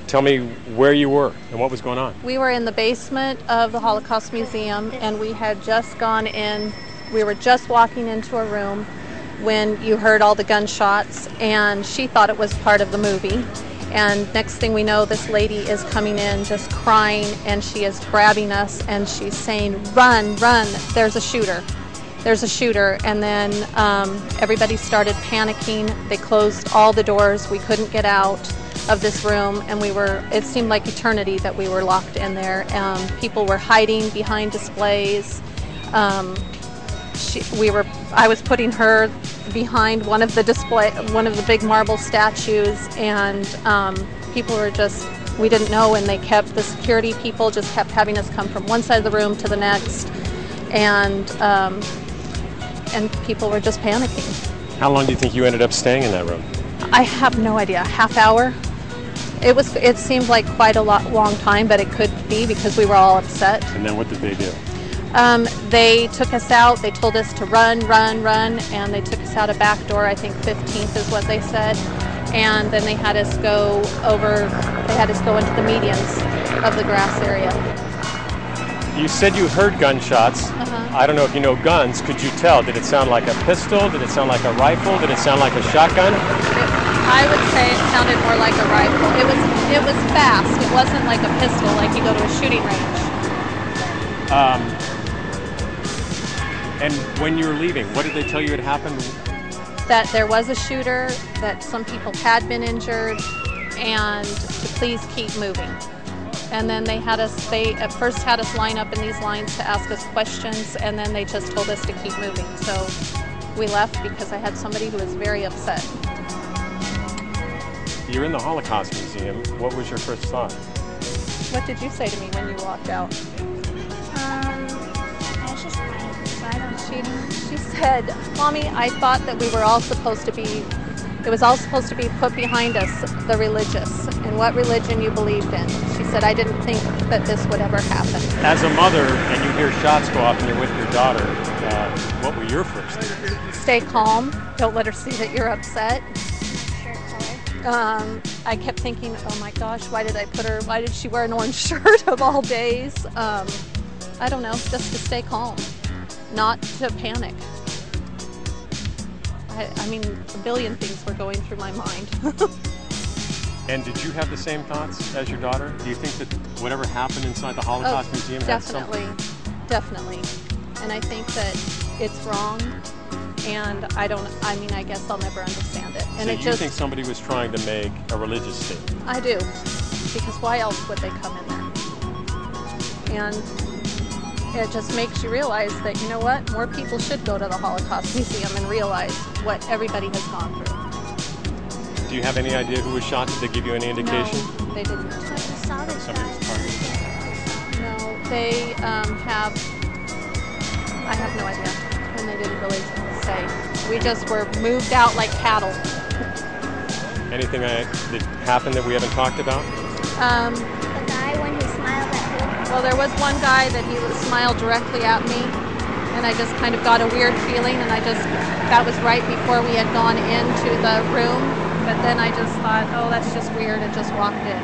Tell me where you were and what was going on. We were in the basement of the Holocaust Museum, and we had just gone in. We were just walking into a room when you heard all the gunshots, and she thought it was part of the movie. And next thing we know, this lady is coming in just crying, and she is grabbing us, and she's saying, "Run, run, there's a shooter. There's a shooter." And then everybody started panicking. They closed all the doors. We couldn't get out of this room, and it seemed like eternity that we were locked in there. People were hiding behind displays. I was putting her behind one of the big marble statues, and people were just, we didn't know, and the security people just kept having us come from one side of the room to the next, and people were just panicking. How long do you think you ended up staying in that room? I have no idea. A half hour? It seemed like quite a long time, but it could be because we were all upset. And then what did they do? They took us out. They told us to run, run, run, and they took us out a back door. I think 15th is what they said. And then they had us go into the medians of the grass area. You said you heard gunshots. I don't know if you know guns. Could you tell? Did it sound like a pistol? Did it sound like a rifle? Did it sound like a shotgun? I would say it sounded more like a rifle. It was fast. It wasn't like a pistol, like you go to a shooting range. And when you were leaving, what did they tell you had happened? That there was a shooter, that some people had been injured, and to please keep moving. And then they at first had us line up in these lines to ask us questions, and then they just told us to keep moving. So we left because I had somebody who was very upset. You're in the Holocaust Museum. What was your first thought? What did you say to me when you walked out? I was just crying, so I don't know. She said, "Mommy, I thought that it was all supposed to be put behind us, the religious, and what religion you believed in." She said, "I didn't think that this would ever happen." As a mother, and you hear shots go off and you're with your daughter, what were your first thoughts? Stay calm. Don't let her see that you're upset. I kept thinking, oh my gosh, why did she wear an orange shirt of all days? I don't know, just to stay calm, not to panic. I mean, a billion things were going through my mind. And did you have the same thoughts as your daughter? Do you think that whatever happened inside the Holocaust Museum had something? Definitely. And I think that it's wrong, and I guess I'll never understand it. And so you think somebody was trying to make a religious statement? I do, because why else would they come in there? And it just makes you realize that, you know what, more people should go to the Holocaust Museum and realize what everybody has gone through. Do you have any idea who was shot? Did they give you any indication? No, they didn't. Somebody was targeted. No, they I have no idea, and they didn't really say. We just were moved out like cattle. Anything that happened that we haven't talked about? The guy when he smiled at me. Well, there was one guy that he smiled directly at me, and I just kind of got a weird feeling, and that was right before we had gone into the room, but then I just thought, oh, that's just weird, and just walked in.